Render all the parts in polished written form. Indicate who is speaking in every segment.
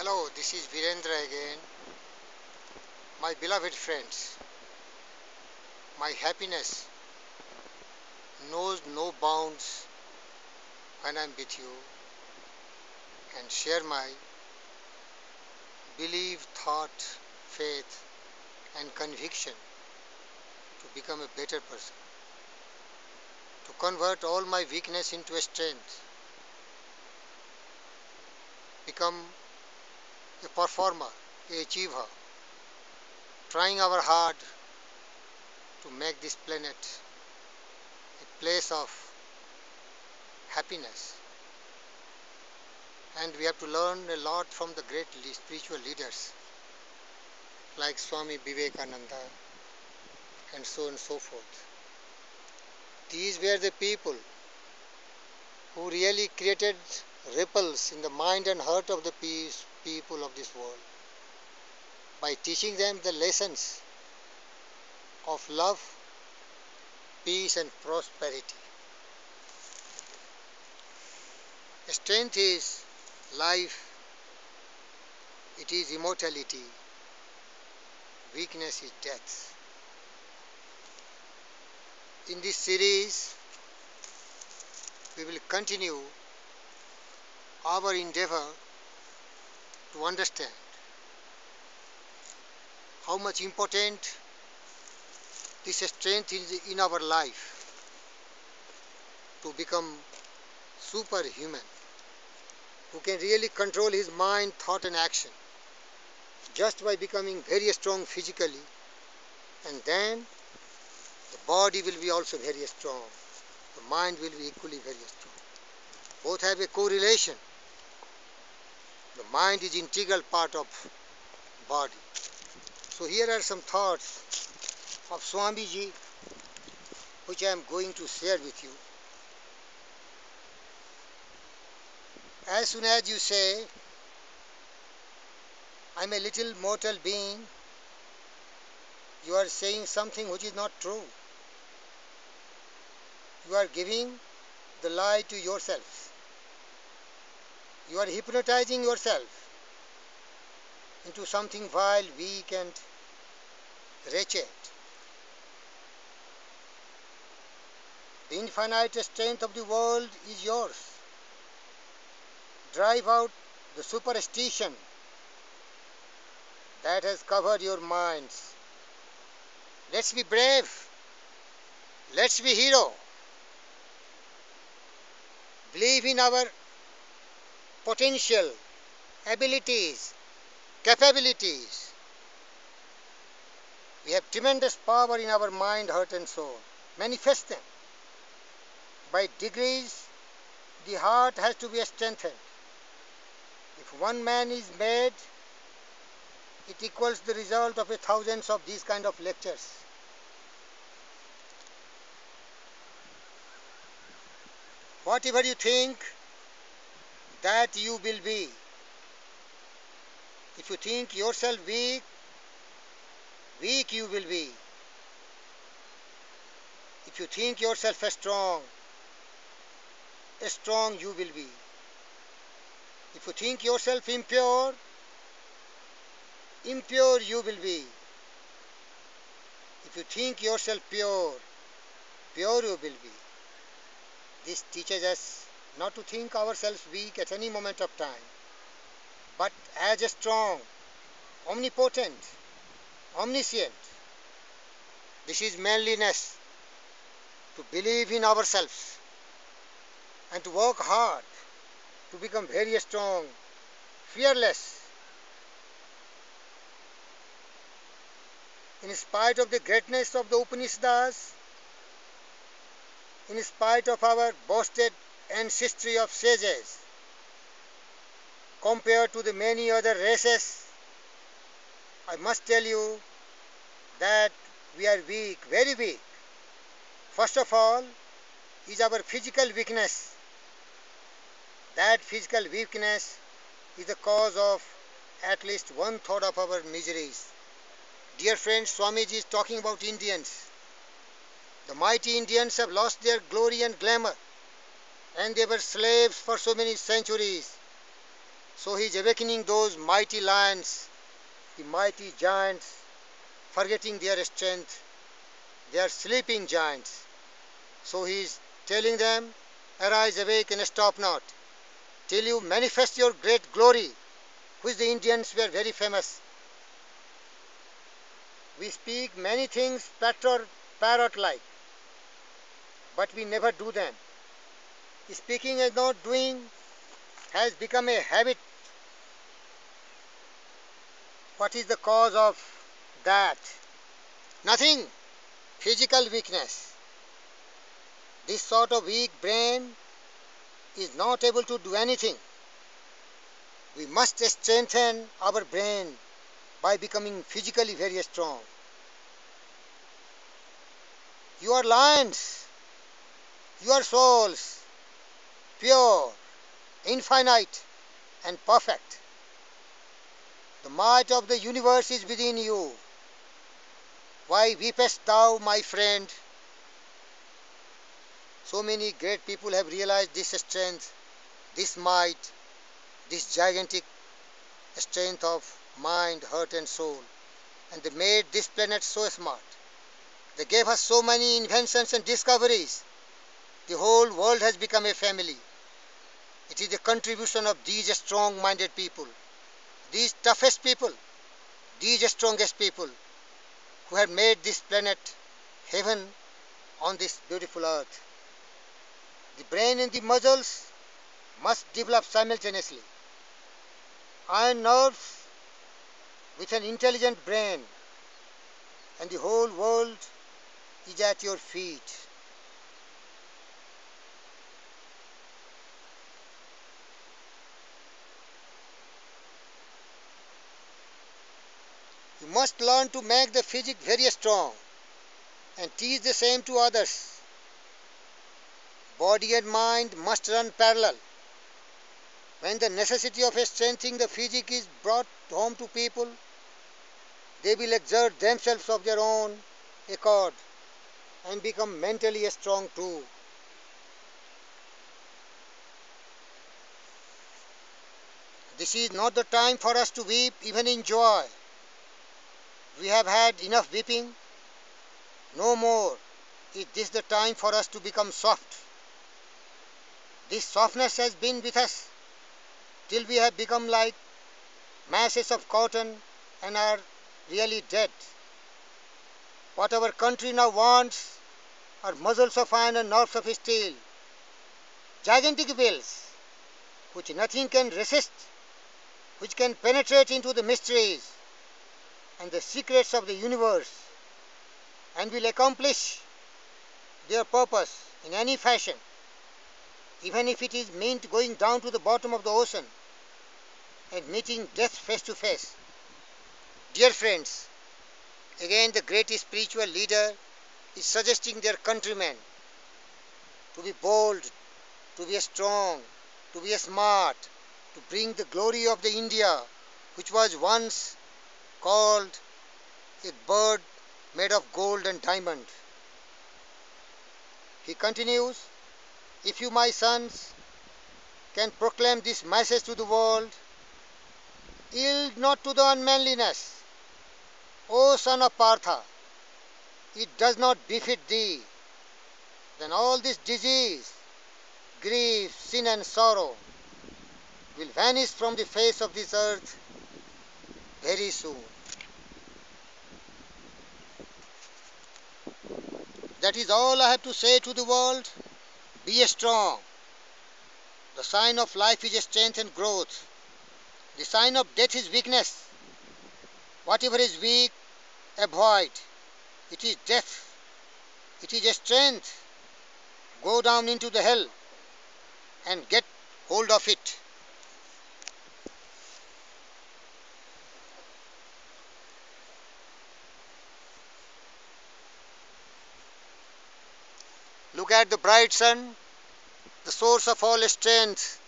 Speaker 1: Hello, this is Virendra again. My beloved friends, my happiness knows no bounds when I am with you and share my belief, thought, faith and conviction to become a better person, to convert all my weakness into a strength, become a performer, a achiever, trying our hard to make this planet a place of happiness. And we have to learn a lot from the great spiritual leaders like Swami Vivekananda and so on and so forth. These were the people who really created ripples in the mind and heart of the people of this world by teaching them the lessons of love, peace and prosperity. Strength is life, it is immortality, weakness is death. In this series, we will continue our endeavor to understand how much important this strength is in our life to become superhuman, who can really control his mind, thought and action just by becoming very strong physically, and then the body will be also very strong, the mind will be equally very strong. Both have a correlation. The mind is integral part of body. So here are some thoughts of Swamiji which I am going to share with you. As soon as you say, I am a little mortal being, you are saying something which is not true. You are giving the lie to yourself. You are hypnotizing yourself into something vile, weak and wretched. The infinite strength of the world is yours. Drive out the superstition that has covered your minds. Let's be brave. Let's be hero. Believe in our potential, abilities, capabilities. We have tremendous power in our mind, heart and soul. Manifest them. By degrees, the heart has to be strengthened. If one man is made, it equals the result of thousands of these kind of lectures. Whatever you think, that you will be. If you think yourself weak, weak you will be. If you think yourself strong, strong you will be. If you think yourself impure, impure you will be. If you think yourself pure, pure you will be. This teaches us not to think ourselves weak at any moment of time, but as strong, omnipotent, omniscient. This is manliness, to believe in ourselves and to work hard to become very strong, fearless. In spite of the greatness of the Upanishads, in spite of our boasted ancestry of sages, compared to the many other races, I must tell you that we are weak, very weak. First of all is our physical weakness. That physical weakness is the cause of at least one third of our miseries. Dear friends, Swamiji is talking about Indians. The mighty Indians have lost their glory and glamour, and they were slaves for so many centuries. So he is awakening those mighty lions, the mighty giants, forgetting their strength. They are sleeping giants. So he is telling them, arise, awake, and stop not, till you manifest your great glory, which the Indians were very famous. We speak many things parrot-like, but we never do them. Speaking and not doing has become a habit. What is the cause of that? Nothing. Physical weakness. This sort of weak brain is not able to do anything. We must strengthen our brain by becoming physically very strong. You are lions. You are souls, pure, infinite, and perfect. The might of the universe is within you. Why weepest thou, my friend? So many great people have realized this strength, this might, this gigantic strength of mind, heart, and soul. And they made this planet so smart. They gave us so many inventions and discoveries. The whole world has become a family. It is the contribution of these strong-minded people, these toughest people, these strongest people who have made this planet heaven on this beautiful earth. The brain and the muscles must develop simultaneously. Iron nerves with an intelligent brain, and the whole world is at your feet. You must learn to make the physique very strong and teach the same to others. Body and mind must run parallel. When the necessity of strengthening the physique is brought home to people, they will exert themselves of their own accord and become mentally strong too. This is not the time for us to weep even in joy. We have had enough weeping. No more is this the time for us to become soft. This softness has been with us till we have become like masses of cotton and are really dead. What our country now wants are muscles of iron and nerves of steel, gigantic wills, which nothing can resist, which can penetrate into the mysteries and the secrets of the universe, and will accomplish their purpose in any fashion, even if it is meant going down to the bottom of the ocean and meeting death face to face. Dear friends, again the great spiritual leader is suggesting their countrymen to be bold, to be strong, to be smart, to bring the glory of the India, which was once called a bird made of gold and diamond. He continues, if you, my sons, can proclaim this message to the world, yield not to the unmanliness, O son of Partha, it does not befit thee. Then all this disease, grief, sin and sorrow will vanish from the face of this earth very soon. That is all I have to say to the world. Be strong. The sign of life is strength and growth. The sign of death is weakness. Whatever is weak, avoid. It is death. It is strength. Go down into the hell and get hold of it. Look at the bright sun, the source of all strength.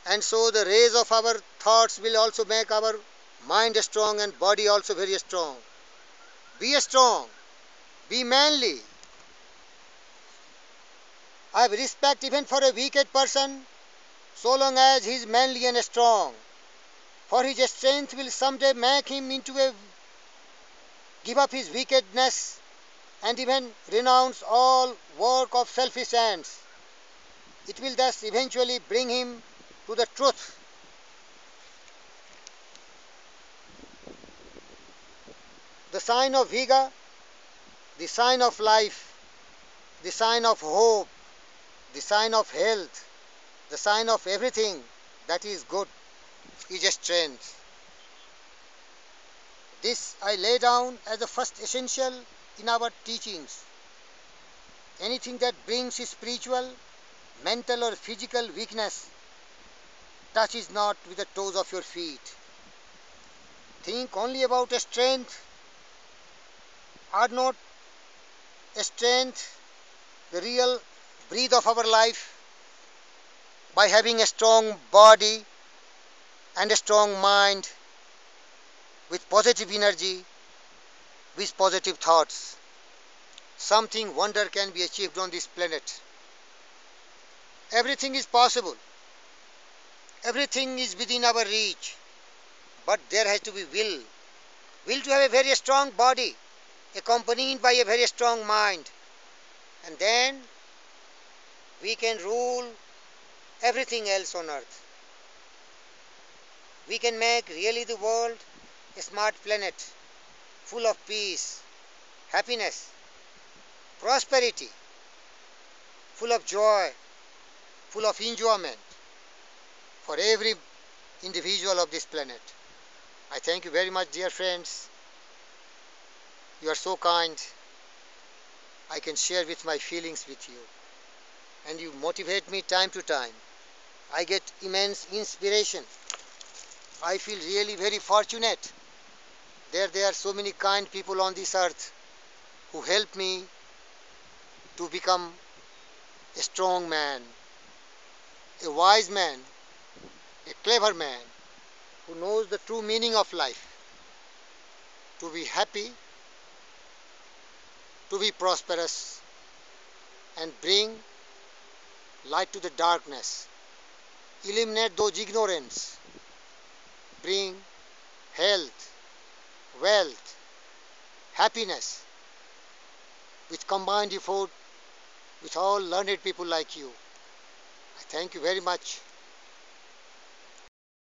Speaker 1: And so the rays of our thoughts will also make our mind strong and body also very strong. Be strong. Be manly. I have respect even for a wicked person so long as he is manly and strong. For his strength will someday make him into a give up his wickedness and even renounce all work of selfish ends. It will thus eventually bring him to the truth. The sign of vigor, the sign of life, the sign of hope, the sign of health, the sign of everything that is good is strength. This I lay down as the first essential in our teachings. Anything that brings spiritual, mental or physical weakness touches not with the toes of your feet. Think only about strength. Are not strength the real breath of our life? By having a strong body and a strong mind with positive energy, with positive thoughts, something wonder can be achieved on this planet. Everything is possible. Everything is within our reach. But there has to be will. Will to have a very strong body, accompanied by a very strong mind. And then we can rule everything else on earth. We can make really the world a smart planet, full of peace, happiness, prosperity, full of joy, full of enjoyment for every individual of this planet. I thank you very much, dear friends. You are so kind. I can share with my feelings with you. And you motivate me time to time. I get immense inspiration. I feel really very fortunate. There are so many kind people on this earth who help me to become a strong man, a wise man, a clever man who knows the true meaning of life. To be happy, to be prosperous, and bring light to the darkness. Eliminate those ignorance. Bring health, wealth, happiness with combined effort with all learned people like you. I thank you very much.